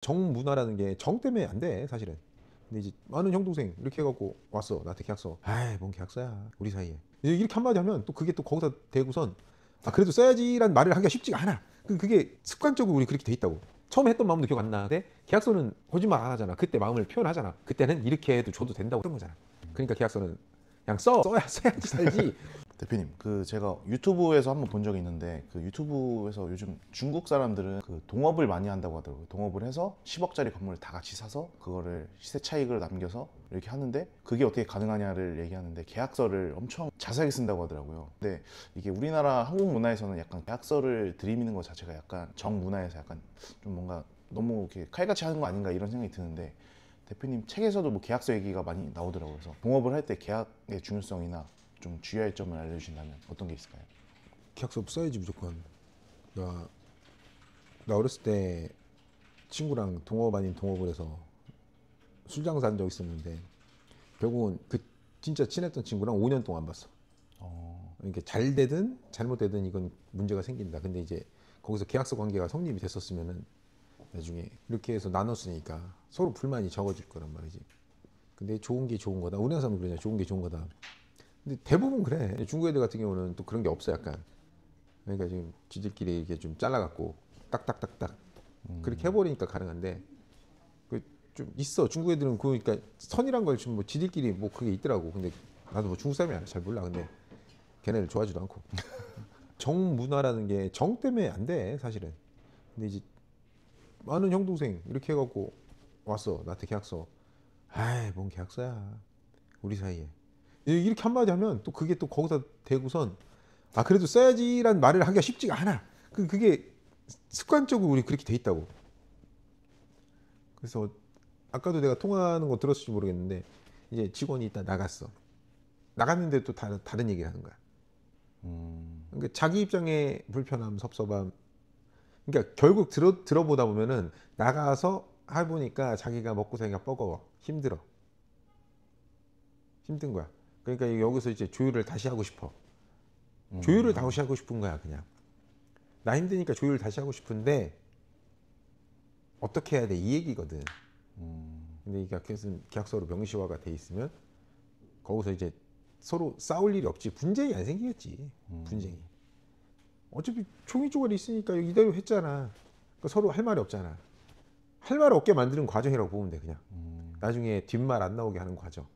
정문화라는 게 정 때문에 안 돼 사실은. 근데 이제 많은 형 동생 이렇게 해갖고 왔어 나한테 계약서. 아이 뭔 계약서야 우리 사이에. 이렇게 한마디 하면 또 그게 또 거기다 대고선 아 그래도 써야지란 말을 하기가 쉽지가 않아. 그게 습관적으로 우리 그렇게 돼 있다고. 처음에 했던 마음도 기억 안 나는데 계약서는 거짓말 안 하잖아. 그때 마음을 표현하잖아. 그때는 이렇게 해도 줘도 된다고 했던 거잖아. 그러니까 계약서는 그냥 써야지 살지. 대표님, 제가 유튜브에서 한번 본 적이 있는데 그 유튜브에서 요즘 중국 사람들은 그 동업을 많이 한다고 하더라고요. 동업을 해서 10억짜리 건물을 다 같이 사서 그거를 시세 차익을 남겨서 이렇게 하는데 그게 어떻게 가능하냐를 얘기하는데 계약서를 엄청 자세하게 쓴다고 하더라고요. 근데 이게 우리나라 한국 문화에서는 약간 계약서를 들이미는 것 자체가 약간 정문화에서 약간 좀 뭔가 너무 이렇게 칼같이 하는 거 아닌가 이런 생각이 드는데 대표님 책에서도 뭐 계약서 얘기가 많이 나오더라고요. 그래서 동업을 할 때 계약의 중요성이나 좀 주의할 점을 알려주신다면 어떤 게 있을까요? 계약서 써야지 무조건. 나 어렸을 때 친구랑 동업 아닌 동업을 해서 술 장사한 적 있었는데 결국은 그 진짜 친했던 친구랑 5년 동안 봤어. 그러니까 잘 되든 잘못되든 이건 문제가 생긴다. 근데 이제 거기서 계약서 관계가 성립이 됐었으면은 나중에 이렇게 해서 나눴으니까 서로 불만이 적어질 거란 말이지. 근데 좋은 게 좋은 거다. 우리나라 사람은 그러냐. 좋은 게 좋은 거다. 근데 대부분 그래. 중국 애들 같은 경우는 또 그런 게 없어 약간. 그러니까 지금 지들끼리 이게 좀 잘라갖고 딱딱딱딱 그렇게 해버리니까 가능한데 그 좀 있어. 중국 애들은 그러니까 선이란 걸 좀 뭐 지들끼리 뭐 그게 있더라고. 근데 나도 뭐 중국 사람이 잘 몰라. 근데 걔네를 좋아하지도 않고. 정문화라는 게 정 때문에 안 돼 사실은. 근데 이제 많은 형 동생 이렇게 해갖고 왔어 나한테 계약서. 아이 뭔 계약서야 우리 사이에. 이렇게 한마디 하면 또 그게 또 거기다 대고선 아 그래도 써야지란 말을 하기가 쉽지가 않아. 그게 습관적으로 우리 그렇게 돼 있다고. 그래서 아까도 내가 통화하는 거 들었을지 모르겠는데 이제 직원이 있다 나갔어. 나갔는데 또 다른 얘기를 하는 거야. 그러니까 자기 입장에 불편함, 섭섭함. 그러니까 결국 들어보다 보면은 나가서 해보니까 자기가 먹고 살기가 버거워. 힘들어. 힘든 거야. 그러니까 여기서 이제 조율을 다시 하고 싶어. 조율을 다시 하고 싶은 거야 그냥. 나 힘드니까 조율을 다시 하고 싶은데 어떻게 해야 돼 이 얘기거든. 근데 이 계약서로 명시화가 돼 있으면 거기서 이제 서로 싸울 일이 없지. 분쟁이 안 생기겠지. 분쟁이. 어차피 총이 쪼가리 있으니까 이대로 했잖아. 그러니까 서로 할 말이 없잖아. 할 말 없게 만드는 과정이라고 보면 돼 그냥. 나중에 뒷말 안 나오게 하는 과정.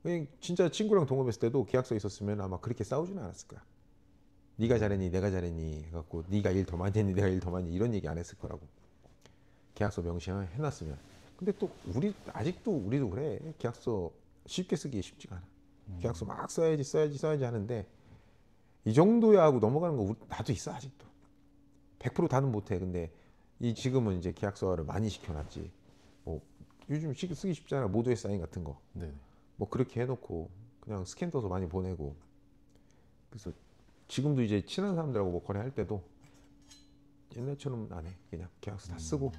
그냥 진짜 친구랑 동업했을 때도 계약서 있었으면 아마 그렇게 싸우지는 않았을 거야. 네가 잘했니 내가 잘했니 해갖고 네가 일 더 많이 했니 내가 일 더 많이 이런 얘기 안 했을 거라고. 계약서 명시해 놨으면. 근데 또 아직도 우리도 그래. 계약서 쉽게 쓰기 쉽지가 않아. 계약서 막 써야지 하는데 이 정도야 하고 넘어가는 거 나도 있어 아직도. 100% 다는 못해. 근데 이 지금은 이제 계약서를 많이 시켜놨지. 뭐 요즘 쓰기 쉽잖아. 모두의 사인 같은 거. 네. 뭐 그렇게 해놓고 그냥 스캔 떠서 많이 보내고. 그래서 지금도 이제 친한 사람들하고 뭐 거래할 때도 옛날처럼 안 해. 그냥 계약서 다 쓰고.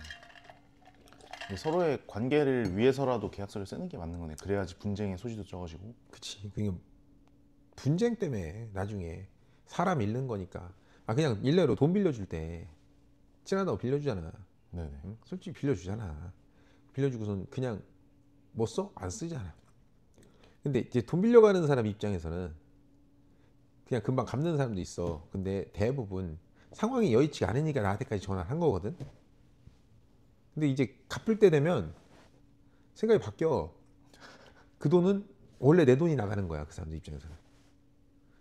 서로의 관계를 위해서라도 계약서를 쓰는 게 맞는 거네. 그래야지 분쟁의 소지도 적어지고. 그치. 그냥 분쟁 때문에 나중에 사람 잃는 거니까. 아 그냥 일례로 돈 빌려줄 때 친하다고 빌려주잖아. 네네. 응? 솔직히 빌려주잖아. 빌려주고선 그냥 뭐 써? 안 쓰잖아. 근데 이제 돈 빌려가는 사람 입장에서는 그냥 금방 갚는 사람도 있어. 근데 대부분 상황이 여의치가 않으니까 나한테까지 전화를 한 거거든. 근데 이제 갚을 때 되면 생각이 바뀌어. 그 돈은 원래 내 돈이 나가는 거야. 그 사람들 입장에서는.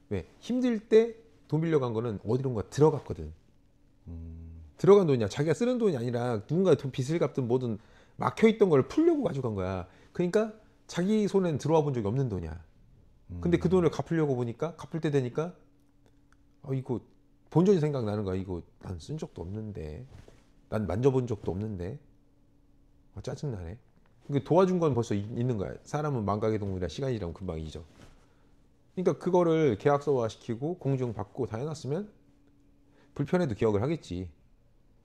왜? 힘들 때 돈 빌려간 거는 어디론가 들어갔거든. 들어간 돈이야. 자기가 쓰는 돈이 아니라 누군가 돈 빚을 갚든 뭐든 막혀있던 걸 풀려고 가져간 거야. 그러니까 자기 손엔 들어와 본 적이 없는 돈이야. 근데 그 돈을 갚으려고 보니까 갚을 때 되니까 이거 본전이 생각나는 거야. 이거 난 쓴 적도 없는데 난 만져본 적도 없는데 짜증나네. 도와준 건 벌써 있는 거야. 사람은 망각의 동물이라 시간이 지나면 금방 잊어. 그러니까 그거를 계약서화 시키고 공증 받고 다 해놨으면 불편해도 기억을 하겠지.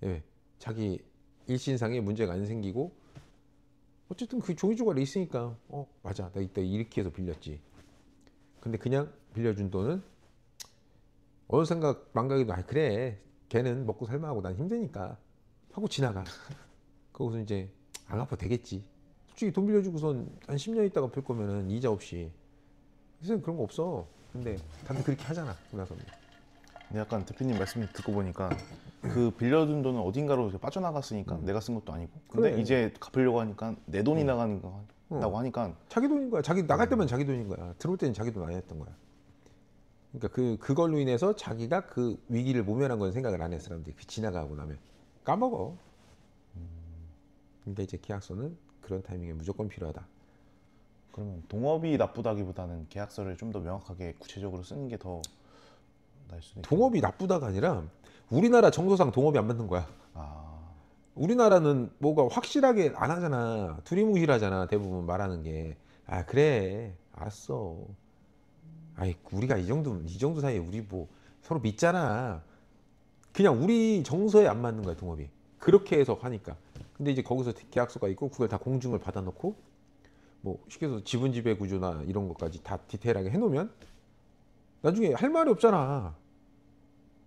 예. 자기 일신상에 문제가 안 생기고 어쨌든 그 종이 조각이 있으니까 맞아 나 이때 이렇게 해서 빌렸지. 근데 그냥 빌려준 돈은 어느 생각 망각에도 그래 걔는 먹고 살만하고 난 힘드니까 하고 지나가. 거기서 이제 안 갚아도 되겠지. 솔직히 돈 빌려주고선 한 10년 있다가 갚을 거면은 이자 없이. 요새는 그런 거 없어. 근데 다들 그렇게 하잖아. 그나서. 근데 약간 대표님 말씀 듣고 보니까 그 빌려준 돈은 어딘가로 이제 빠져나갔으니까 내가 쓴 것도 아니고 근데 그래. 이제 갚으려고 하니까 내 돈이 나간다고 하니까 자기 돈인 거야. 자기 나갈 때만 자기 돈인 거야. 들어올 때는 자기 돈 아니었던 거야. 그러니까 그걸로 인해서 자기가 그 위기를 모면한 건 생각을 안 해 사람들이. 그 지나가고 나면 까먹어. 그러니까 이제 계약서는 그런 타이밍에 무조건 필요하다. 그러면 동업이 나쁘다기보다는 계약서를 좀 더 명확하게 구체적으로 쓰는 게 더 나을 수도 있겠네요. 동업이 나쁘다가 아니라 우리나라 정서상 동업이 안 맞는 거야. 아, 우리나라는 뭐가 확실하게 안 하잖아. 두리뭉실하잖아. 대부분 말하는 게. 아 그래 알았어. 아이 우리가 이 정도 사이에 우리 뭐 서로 믿잖아. 그냥 우리 정서에 안 맞는 거야 동업이. 그렇게 해서 하니까. 근데 이제 거기서 계약서가 있고 그걸 다 공증을 받아놓고 뭐 쉽게 해서 지분 지배 구조나 이런 것까지 다 디테일하게 해놓으면 나중에 할 말이 없잖아.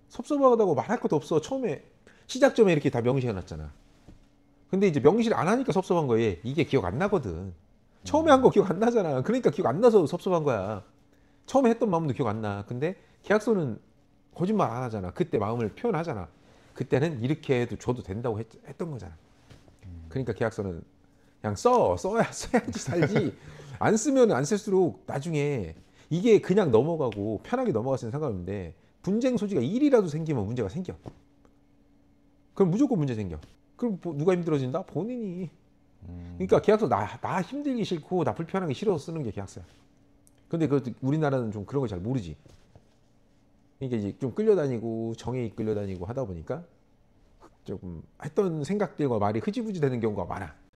섭섭하다고 말할 것도 없어. 처음에 시작점에 이렇게 다 명시해놨잖아. 근데 이제 명시를 안 하니까 섭섭한 거에 이게 기억 안 나거든. 처음에 한 거 기억 안 나잖아. 그러니까 기억 안 나서 섭섭한 거야. 처음에 했던 마음도 기억 안 나. 근데 계약서는 거짓말 안 하잖아. 그때 마음을 표현하잖아. 그때는 이렇게 해도 줘도 된다고 했던 거잖아. 그러니까 계약서는 그냥 써야지 살지. 안 쓰면 안 쓸수록 나중에 이게 그냥 넘어가고 편하게 넘어갔으면 상관없는데 분쟁 소지가 일이라도 생기면 문제가 생겨. 그럼 무조건 문제 생겨. 그럼 누가 힘들어진다? 본인이. 그러니까 계약서 나 힘들기 싫고 나 불편하기 싫어서 쓰는 게 계약서야. 근데 그 우리나라는 좀 그런 걸 잘 모르지. 그러니까 이제 좀 끌려다니고 정에 끌려다니고 하다 보니까 조금 했던 생각들과 말이 흐지부지 되는 경우가 많아.